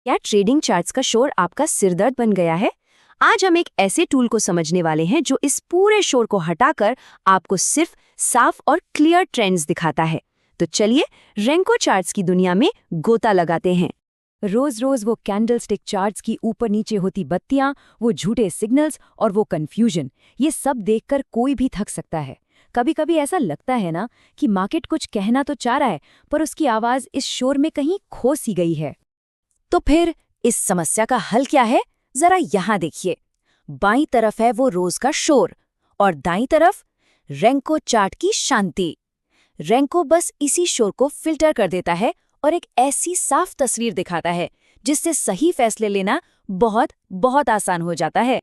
क्या trading charts का शोर आपका सिरदर्द बन गया है? आज हम एक ऐसे टूल को समझने वाले हैं जो इस पूरे शोर को हटाकर आपको सिर्फ साफ और क्लियर ट्रेंड्स दिखाता है। तो चलिए रेंको चार्ट्स की दुनिया में गोता लगाते हैं। रोज रोज वो कैंडलस्टिक चार्ट्स की ऊपर नीचे होती बत्तियां, वो झूठे सिग्नल्स और वो कंफ्यूजन, ये सब देखकर कोई भी थक सकता है। कभी कभी ऐसा लगता है ना कि मार्केट कुछ कहना तो चाह रहा है, पर उसकी आवाज इस शोर में कहीं खो सी गई है। तो फिर इस समस्या का हल क्या है? जरा यहाँ देखिए। बाईं तरफ है वो रोज का शोर और दाईं तरफ रेंको चार्ट की शांति। रेंको बस इसी शोर को फिल्टर कर देता है और एक ऐसी साफ तस्वीर दिखाता है जिससे सही फैसले लेना बहुत बहुत आसान हो जाता है।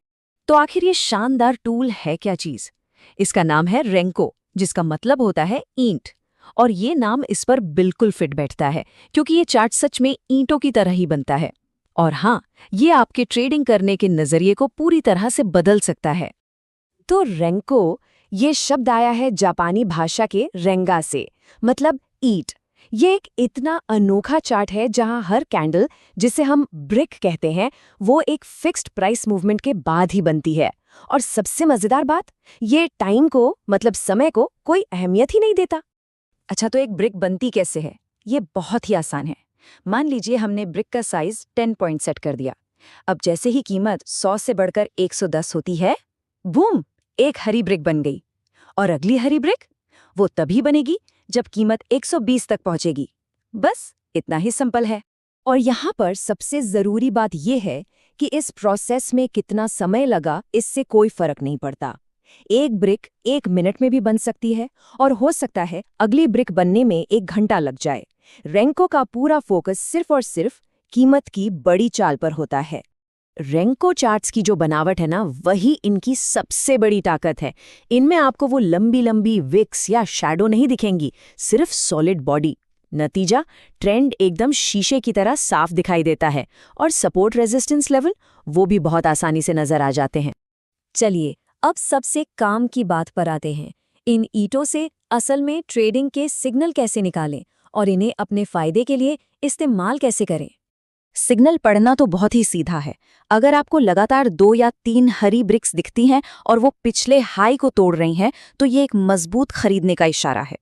तो आखिर ये शानदार टूल है क्या चीज? इसका नाम है रेंको, जिसका मतलब होता है ईंट। और ये नाम इस पर बिल्कुल फिट बैठता है, क्योंकि ये चार्ट सच में ईंटों की तरह ही बनता है। और हाँ, ये आपके ट्रेडिंग करने के नजरिए को पूरी तरह से बदल सकता है। तो रेंको, ये शब्द आया है जापानी भाषा के रेंगा से, मतलब ईंट। ये एक इतना अनोखा चार्ट है जहां हर कैंडल, जिसे हम ब्रिक कहते हैं, वो एक फिक्स्ड प्राइस मूवमेंट के बाद ही बनती है। और सबसे मजेदार बात, ये टाइम को, मतलब समय को, कोई अहमियत ही नहीं देता। अच्छा, तो एक ब्रिक बनती कैसे है? ये बहुत ही आसान है। मान लीजिए हमने ब्रिक का साइज 10 पॉइंट सेट कर दिया। अब जैसे ही कीमत 100 से बढ़कर 110 होती है, बूम, एक हरी ब्रिक बन गई। और अगली हरी ब्रिक वो तभी बनेगी जब कीमत 120 तक पहुंचेगी। बस इतना ही सिंपल है। और यहाँ पर सबसे जरूरी बात यह है कि इस प्रोसेस में कितना समय लगा, इससे कोई फर्क नहीं पड़ता। एक ब्रिक 1 मिनट में भी बन सकती है और हो सकता है अगली ब्रिक बनने में 1 घंटा लग जाए। रेंको का पूरा फोकस सिर्फ और सिर्फ कीमत की बड़ी चाल पर होता है। रेंको चार्ट्स की जो बनावट है ना, वही इनकी सबसे बड़ी ताकत है। इनमें आपको वो लंबी लंबी विक्स या शैडो नहीं दिखेंगी, सिर्फ सॉलिड बॉडी। नतीजा, ट्रेंड एकदम शीशे की तरह साफ दिखाई देता है और सपोर्ट रेजिस्टेंस लेवल वो भी बहुत आसानी से नजर आ जाते हैं। चलिए, अब सबसे काम की बात पर आते हैं। इन ईंटों से असल में ट्रेडिंग के सिग्नल कैसे निकालें और इन्हें अपने फायदे के लिए इस्तेमाल कैसे करें? सिग्नल पढ़ना तो बहुत ही सीधा है। अगर आपको लगातार 2 या 3 हरी ब्रिक्स दिखती हैं और वो पिछले हाई को तोड़ रही हैं, तो ये एक मजबूत खरीदने का इशारा है।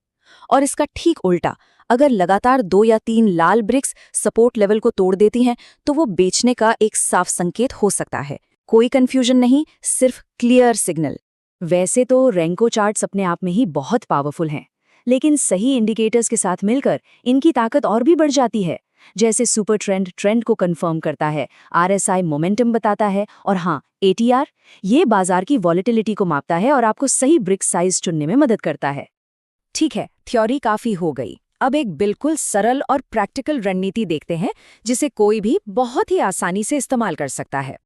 और इसका ठीक उल्टा, अगर लगातार 2 या 3 लाल ब्रिक्स सपोर्ट लेवल को तोड़ देती हैं, तो वो बेचने का एक साफ संकेत हो सकता है। कोई कंफ्यूजन नहीं, सिर्फ क्लियर सिग्नल। वैसे तो रेंको चार्ट्स अपने आप में ही बहुत पावरफुल हैं, लेकिन सही इंडिकेटर्स के साथ मिलकर इनकी ताकत और भी बढ़ जाती है। जैसे सुपर ट्रेंड को कंफर्म करता है, आरएसआई मोमेंटम बताता है, और हाँ, एटीआर, ये बाजार की वॉलेटिलिटी को मापता है और आपको सही ब्रिक साइज चुनने में मदद करता है। ठीक है, थ्योरी काफी हो गई। अब एक बिल्कुल सरल और प्रैक्टिकल रणनीति देखते हैं, जिसे कोई भी बहुत ही आसानी से इस्तेमाल कर सकता है।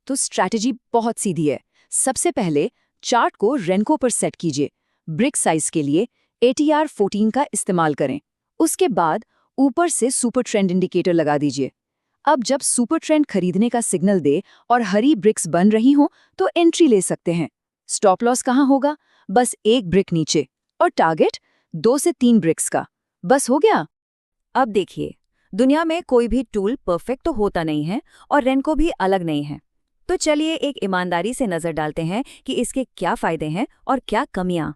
तो स्ट्रैटेजी बहुत सीधी है। सबसे पहले चार्ट को रेंको पर सेट कीजिए। ब्रिक साइज के लिए एटीआर 14 का इस्तेमाल करें। उसके बाद ऊपर से सुपर ट्रेंड इंडिकेटर लगा दीजिए। अब जब सुपर ट्रेंड खरीदने का सिग्नल दे और हरी ब्रिक्स बन रही हो, तो एंट्री ले सकते हैं। स्टॉप लॉस कहाँ होगा? बस 1 ब्रिक नीचे। और टारगेट 2 से 3 ब्रिक्स का। बस हो गया। अब देखिए, दुनिया में कोई भी टूल परफेक्ट तो होता नहीं है और रेंको भी अलग नहीं है। तो चलिए एक ईमानदारी से नजर डालते हैं कि इसके क्या फायदे हैं और क्या कमियां।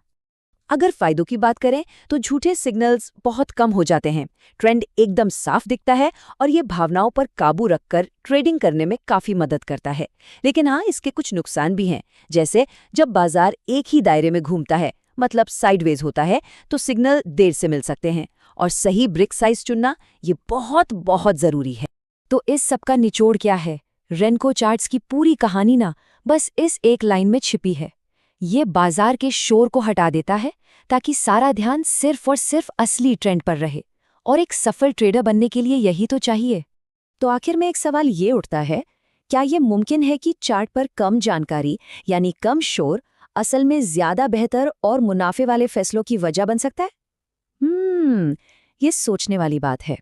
अगर फायदों की बात करें तो झूठे सिग्नल्स बहुत कम हो जाते हैं, ट्रेंड एकदम साफ दिखता है और ये भावनाओं पर काबू रखकर ट्रेडिंग करने में काफी मदद करता है। लेकिन हाँ, इसके कुछ नुकसान भी हैं, जैसे जब बाजार एक ही दायरे में घूमता है, मतलब साइडवेज होता है, तो सिग्नल देर से मिल सकते हैं। और सही ब्रिक साइज चुनना ये बहुत बहुत जरूरी है। तो इस सब का निचोड़ क्या है? रेंको चार्ट्स की पूरी कहानी ना बस इस एक लाइन में छिपी है। ये बाजार के शोर को हटा देता है ताकि सारा ध्यान सिर्फ और सिर्फ असली ट्रेंड पर रहे। और एक सफल ट्रेडर बनने के लिए यही तो चाहिए। तो आखिर में एक सवाल ये उठता है, क्या ये मुमकिन है कि चार्ट पर कम जानकारी यानी कम शोर असल में ज्यादा बेहतर और मुनाफे वाले फैसलों की वजह बन सकता है? ये सोचने वाली बात है।